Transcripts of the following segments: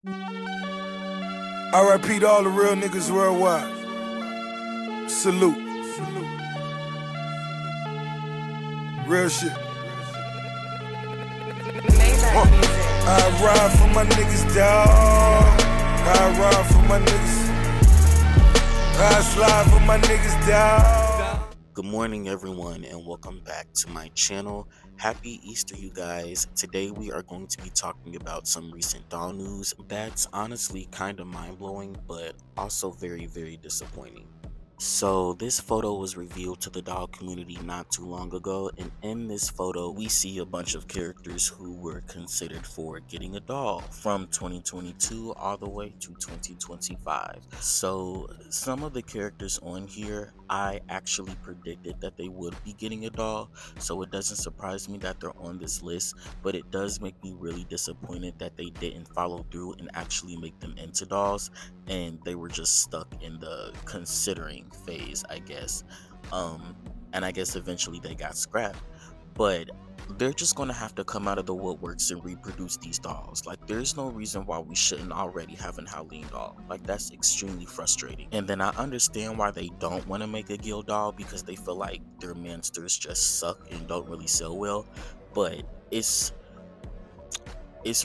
RIP to all the real niggas worldwide. Salute. Real shit. I ride for my niggas, dawg. I ride for my niggas. I slide for my niggas, dawg. Good morning, everyone, and welcome back to my channel. Happy Easter, you guys. Today we are going to be talking about some recent doll news that's honestly kind of mind-blowing, but also very, very disappointing. So this photo was revealed to the doll community not too long ago, and in this photo we see a bunch of characters who were considered for getting a doll from 2022 all the way to 2025. So some of the characters on here, I actually predicted that they would be getting a doll, so it doesn't surprise me that they're on this list, but it does make me really disappointed that they didn't follow through and actually make them into dolls, and they were just stuck in the considering phase, I guess. And I guess eventually they got scrapped, but they're just gonna have to come out of the woodworks and reproduce these dolls. Like, there's no reason why we shouldn't already have an Halloween doll. Like, that's extremely frustrating. And then I understand why they don't want to make a Gil doll, because they feel like their monsters just suck and don't really sell well, but it's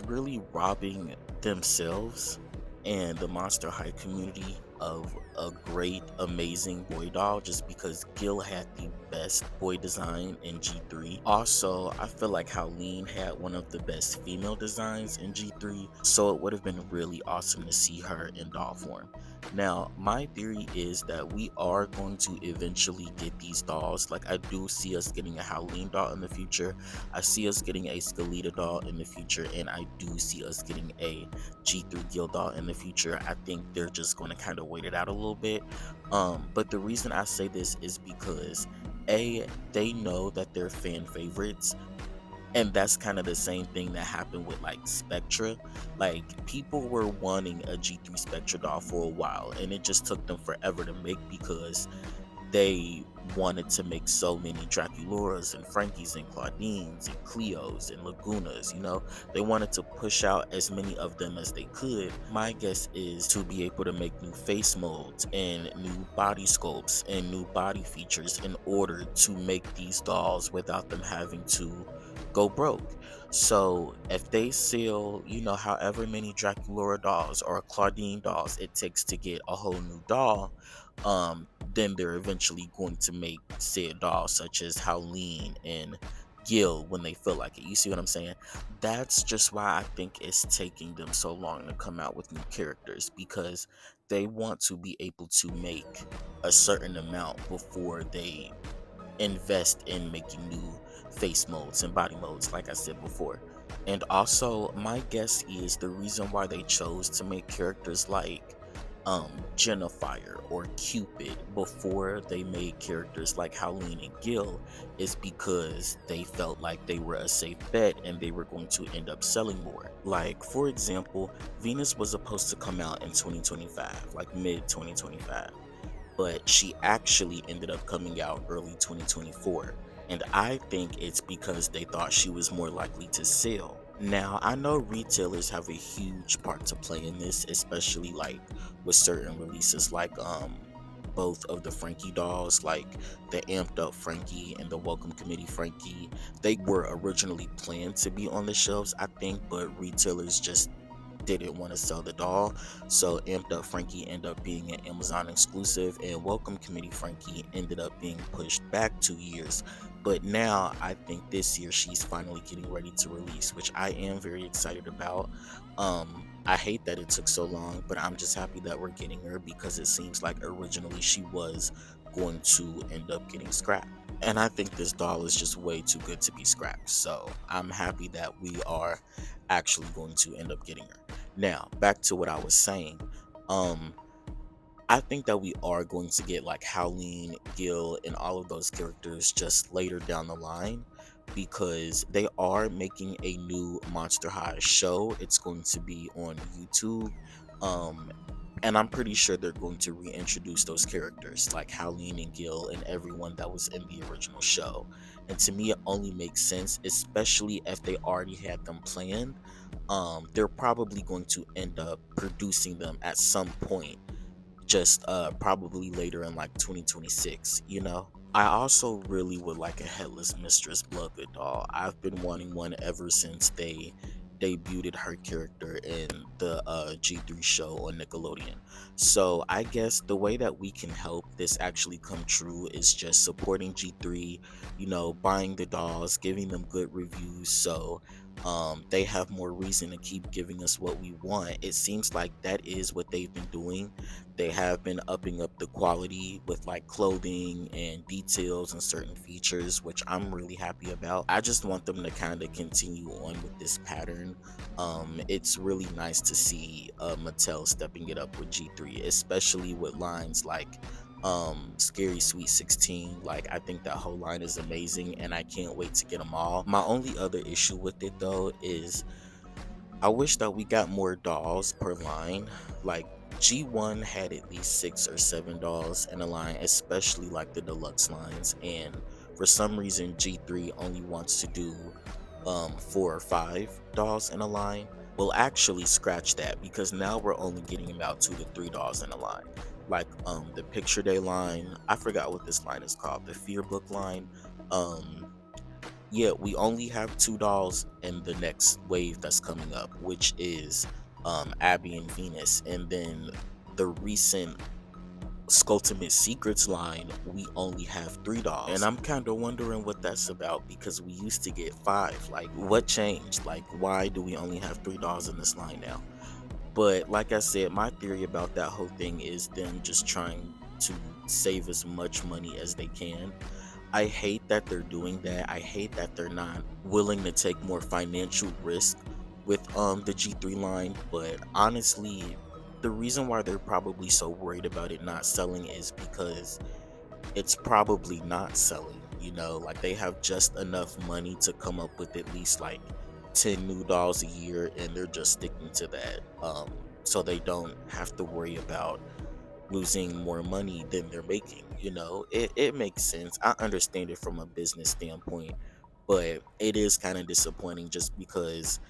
really robbing themselves and the Monster High community of a great, amazing boy doll, just because Gil had the best boy design in G3. Also, I feel like Howleen had one of the best female designs in G3, so it would have been really awesome to see her in doll form. Now, my theory is that we are going to eventually get these dolls. Like, I do see us getting a Howleen doll in the future. I see us getting a Skelita doll in the future, and I do see us getting a G3 Gil doll in the future. I think they're just going to kind of wait it out a little bit. But the reason I say this is because they know that they're fan favorites, and that's kind of the same thing that happened with like Spectra. Like, people were wanting a G3 Spectra doll for a while, and it just took them forever to make, because they wanted to make so many Draculas and Frankies and Claudines and Cleos and Lagunas, they wanted to push out as many of them as they could. My guess is to be able to make new face molds and new body sculpts and new body features in order to make these dolls without them having to go broke. So if they sell, however many Dracula dolls or Claudine dolls it takes to get a whole new doll, then they're eventually going to make said dolls such as Howleen and Gil when they feel like it. You see what I'm saying? That's just why I think it's taking them so long to come out with new characters, because they want to be able to make a certain amount before they invest in making new face molds and body molds, like I said before. And also, my guess is the reason why they chose to make characters like Jennifer or Cupid before they made characters like Howleen and Gil is because they felt like they were a safe bet and they were going to end up selling more. Like, for example, Venus was supposed to come out in 2025, like mid 2025, but she actually ended up coming out early 2024, and I think it's because they thought she was more likely to sell. Now, I know retailers have a huge part to play in this, especially like with certain releases, like both of the Frankie dolls, like the Amped Up Frankie and the Welcome Committee Frankie. They were originally planned to be on the shelves, I think, but retailers just didn't want to sell the doll, so Amped Up Frankie ended up being an Amazon exclusive, and Welcome Committee Frankie ended up being pushed back 2 years. But now I think this year she's finally getting ready to release, which I am very excited about. I hate that it took so long, but I'm just happy that we're getting her, because it seems like originally she was going to end up getting scrapped. And I think this doll is just way too good to be scrapped, so I'm happy that we are actually going to end up getting her. Now, back to what I was saying. I think that we are going to get like Howleen, Gil, and all of those characters just later down the line, because they are making a new Monster High show. It's going to be on YouTube. And I'm pretty sure they're going to reintroduce those characters like Howleen and Gil and everyone that was in the original show. And to me, it only makes sense, especially if they already had them planned. They're probably going to end up producing them at some point, just probably later in like 2026, you know? I also really would like a Headless Mistress Bloodgood doll. I've been wanting one ever since they debuted her character in the G3 show on Nickelodeon. So I guess the way that we can help this actually come true is just supporting G3, you know, buying the dolls, giving them good reviews so they have more reason to keep giving us what we want. It seems like that is what they've been doing. They have been upping up the quality with like clothing and details and certain features, which I'm really happy about. I just want them to kind of continue on with this pattern. It's really nice to see Mattel stepping it up with G3, especially with lines like Scary Sweet 16. Like, I think that whole line is amazing and I can't wait to get them all. My only other issue with it though is I wish that we got more dolls per line. Like, G1 had at least 6 or 7 dolls in a line, especially like the deluxe lines. And for some reason, G3 only wants to do 4 or 5 dolls in a line. Well, actually, scratch that because now we're only getting about 2 to 3 dolls in a line. Like the Picture Day line, I forgot what this line is called, the Fear Book line. Yeah, we only have 2 dolls in the next wave that's coming up, which is Abby and Venus. And then the recent Skultimate Secrets line, we only have 3 dolls. And I'm kind of wondering what that's about because we used to get 5. Like, what changed? Like, why do we only have 3 dolls in this line now? But like I said, my theory about that whole thing is them just trying to save as much money as they can. I hate that they're doing that. I hate that they're not willing to take more financial risk with the G3 line, but honestly, the reason why they're probably so worried about it not selling is because it's probably not selling, you know, like they have just enough money to come up with at least like 10 new dolls a year and they're just sticking to that. So they don't have to worry about losing more money than they're making. You know, it makes sense. I understand it from a business standpoint, but it is kind of disappointing just because,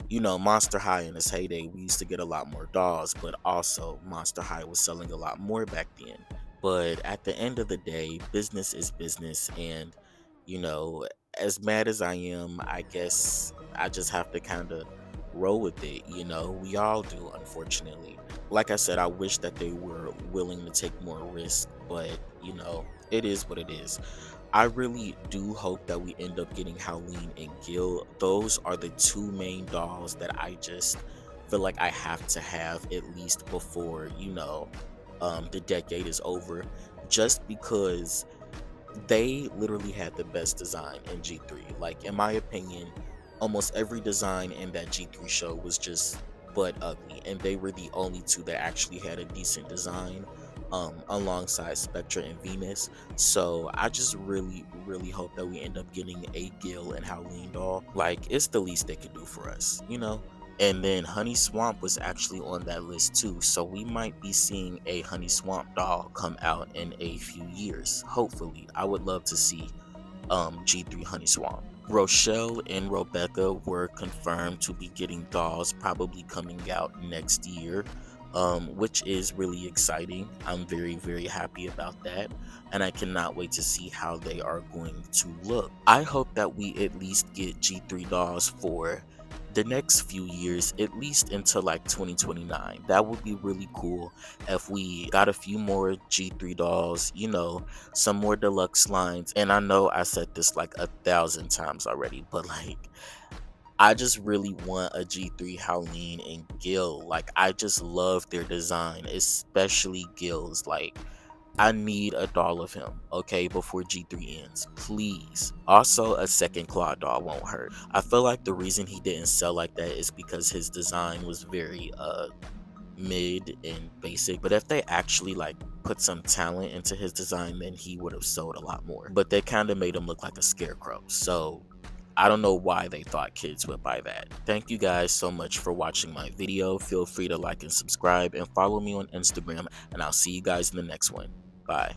you know, Monster High in its heyday, we used to get a lot more dolls, but also Monster High was selling a lot more back then. But at the end of the day, business is business, and you know, as mad as I am, I guess I just have to kind of roll with it. You know, we all do, unfortunately. Like I said, I wish that they were willing to take more risk, but you know, it is what it is. I really do hope that we end up getting Howleen and Gil. Those are the 2 main dolls that I just feel like I have to have at least before, you know, the decade is over. Just because they literally had the best design in G3. Like, in my opinion, almost every design in that G3 show was just butt ugly, and they were the only 2 that actually had a decent design, alongside Spectra and Venus. So I just really hope that we end up getting a Gil and Howleen doll. Like, it's the least they could do for us, you know? And then Honey Swamp was actually on that list too, so we might be seeing a Honey Swamp doll come out in a few years. Hopefully, I would love to see G3 Honey Swamp. Rochelle and Rebecca were confirmed to be getting dolls probably coming out next year, which is really exciting. I'm very happy about that, and I cannot wait to see how they are going to look. I hope that we at least get G3 dolls for the next few years, at least until like 2029. That would be really cool if we got a few more G3 dolls, you know, some more deluxe lines. And I know I said this like 1,000 times already, but like, I just really want a G3 Howleen and Gil. Like, I just love their design, especially Gil's. Like, I need a doll of him, okay, before G3 ends, please. Also, a second Claw doll won't hurt. I feel like the reason he didn't sell like that is because his design was very mid and basic. But if they actually like put some talent into his design, then he would have sold a lot more. But they kind of made him look like a scarecrow. So I don't know why they thought kids would buy that. Thank you guys so much for watching my video. Feel free to like and subscribe and follow me on Instagram, and I'll see you guys in the next one. Bye.